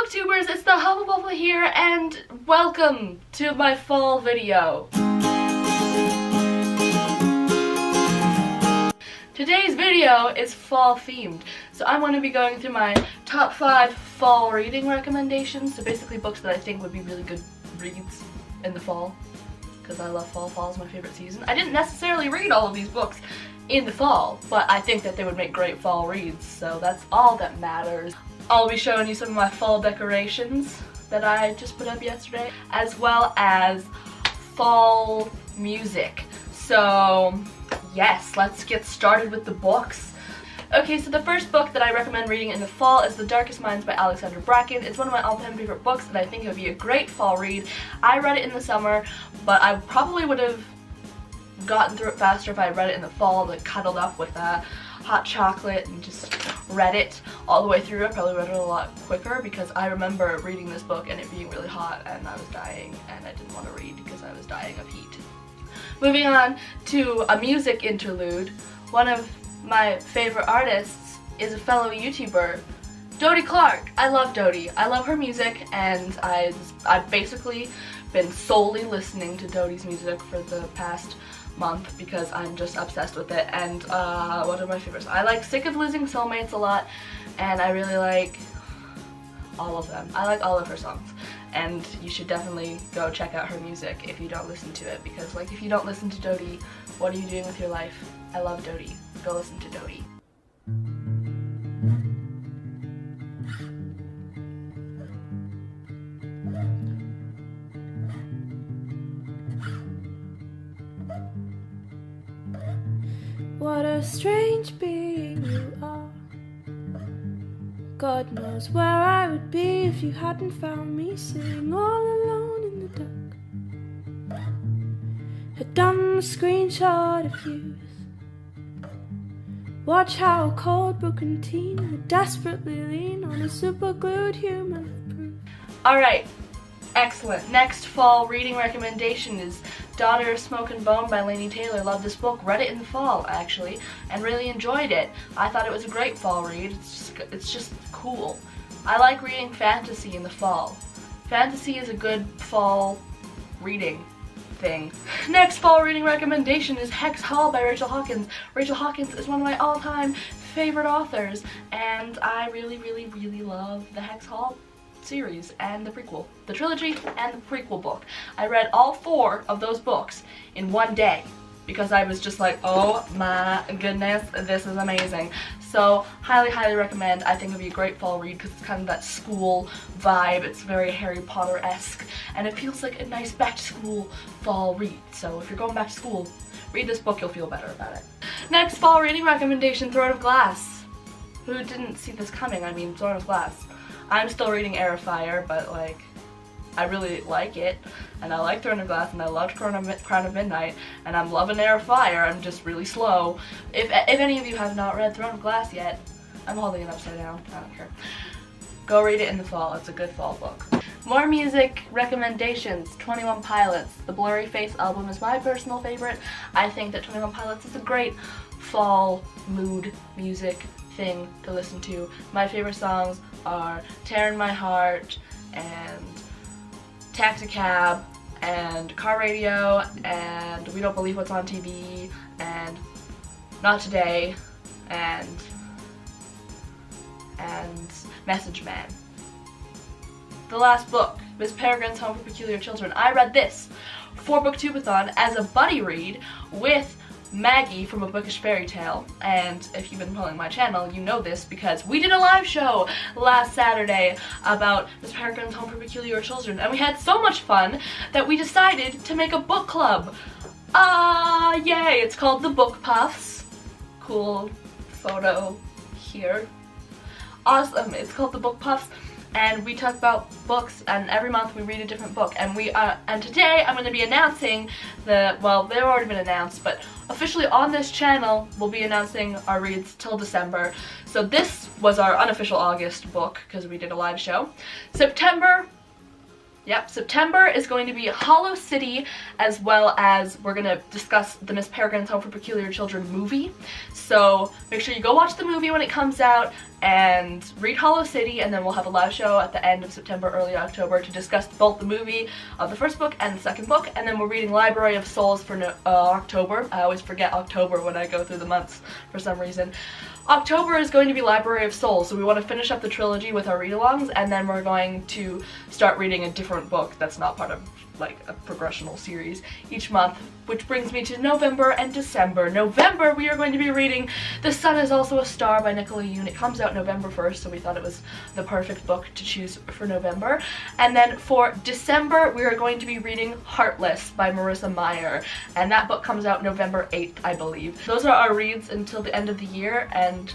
booktubers, it's the Hubba here, and welcome to my fall video. Today's video is fall themed, so I'm going to be going through my top 5 fall reading recommendations, so basically books that I think would be really good reads in the fall, because I love fall. Fall is my favorite season. I didn't necessarily read all of these books in the fall, but I think that they would make great fall reads, so that's all that matters. I'll be showing you some of my fall decorations that I just put up yesterday, as well as fall music. So yes, let's get started with the books. Okay, so the first book that I recommend reading in the fall is The Darkest Minds by Alexandra Bracken. It's one of my all-time favorite books, and I think it would be a great fall read. I read it in the summer, but I probably would have gotten through it faster if I read it in the fall, like cuddled up with hot chocolate and just read it all the way through. I probably read it a lot quicker because I remember reading this book and it being really hot and I was dying and I didn't want to read because I was dying of heat. Moving on to a music interlude, one of my favorite artists is a fellow YouTuber, Dodie Clark. I love Dodie. I love her music, and I've basically been solely listening to Dodie's music for the past month because I'm just obsessed with it. And what are my favorites? I like Sick of Losing Soulmates a lot, and I really like all of them. I like all of her songs, and you should definitely go check out her music if you don't listen to it, because like if you don't listen to Dodie, what are you doing with your life? I love Dodie. Go listen to Dodie. What a strange being you are. God knows where I would be if you hadn't found me sitting all alone in the dark. A dumb screenshot of youth. Watch how a cold, broken teen would desperately lean on a super-glued human of proof. Alright, excellent. Next fall reading recommendation is Daughter of Smoke and Bone by Laini Taylor. Love this book. Read it in the fall, actually, and really enjoyed it. I thought it was a great fall read. It's just cool. I like reading fantasy in the fall. Fantasy is a good fall reading thing. Next fall reading recommendation is Hex Hall by Rachel Hawkins. Rachel Hawkins is one of my all-time favorite authors, and I really love the Hex Hall series and the prequel, the trilogy and the prequel book. I read all 4 of those books in one day because I was just like, oh my goodness, this is amazing. So highly recommend. I think it would be a great fall read because it's kind of that school vibe. It's very Harry Potter-esque, and it feels like a nice back-to-school fall read. So if you're going back to school, read this book, you'll feel better about it. Next fall reading recommendation, Throne of Glass. Who didn't see this coming? I mean, Throne of Glass. I'm still reading Heir of Fire, but like, I really like it, and I like Throne of Glass, and I loved Crown of Midnight, and I'm loving Heir of Fire. I'm just really slow. If any of you have not read Throne of Glass yet, I'm holding it upside down, I don't care. Go read it in the fall, it's a good fall book. More music recommendations, 21 Pilots. The Blurry Face album is my personal favorite. I think that 21 Pilots is a great fall mood music thing to listen to. My favorite songs are Tear in My Heart, and Taxicab, and Car Radio, and We Don't Believe What's on TV, and Not Today, and Message Man. The last book, Miss Peregrine's Home for Peculiar Children. I read this for Booktubeathon as a buddy read with Maggie from A Bookish Fairy Tale, and if you've been following my channel, you know this because we did a live show last Saturday about Miss Peregrine's Home for Peculiar Children, and we had so much fun that we decided to make a book club. Yay! It's called the Book Puffs. Cool photo here. Awesome! It's called the Book Puffs, and we talk about books, and every month we read a different book, and and today I'm going to be announcing they've already been announced, but officially on this channel we'll be announcing our reads till December. So this was our unofficial August book because we did a live show. September, Yep, September is going to be Hollow City, as well as we're going to discuss the Miss Peregrine's Home for Peculiar Children movie. So make sure you go watch the movie when it comes out and read Hollow City, and then we'll have a live show at the end of September, early October to discuss both the movie of the first book and the second book, and then we're reading Library of Souls for October. I always forget October when I go through the months for some reason. October is going to be Library of Souls, so we want to finish up the trilogy with our read-alongs, and then we're going to start reading a different book that's not part of like a progressional series each month, which brings me to November and December. November, we are going to be reading The Sun Is Also a Star by Nicola Yoon. It comes out November 1st, so we thought it was the perfect book to choose for November. And then for December, we are going to be reading Heartless by Marissa Meyer, and that book comes out November 8th, I believe. Those are our reads until the end of the year, and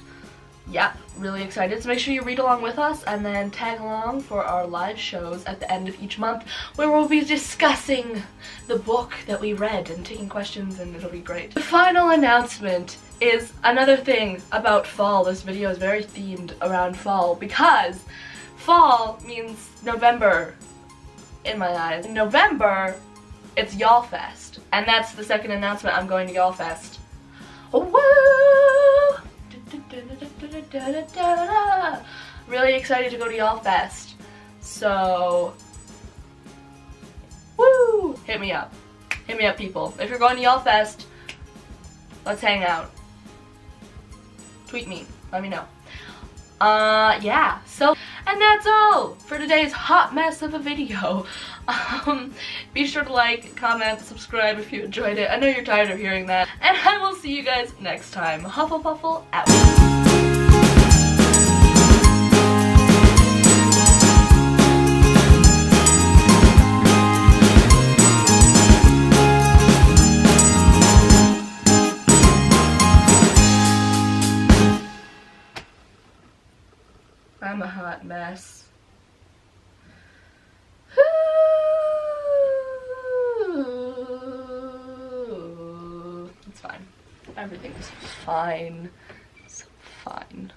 yeah, really excited. So make sure you read along with us and then tag along for our live shows at the end of each month, where we'll be discussing the book that we read and taking questions, and it'll be great. The final announcement is another thing about fall. This video is very themed around fall because fall means November in my eyes. In November, it's Y'all Fest, and that's the second announcement. I'm going to Y'all Fest. Oh, woo! Really excited to go to Y'all Fest. So, woo! Hit me up. Hit me up, people. If you're going to Y'all Fest, let's hang out. Tweet me. Let me know. Yeah. So, and that's all for today's hot mess of a video. Be sure to like, comment, subscribe if you enjoyed it. I know you're tired of hearing that. And I will see you guys next time. Hufflepuffle out. I'm a hot mess. It's fine. Everything's fine. It's fine.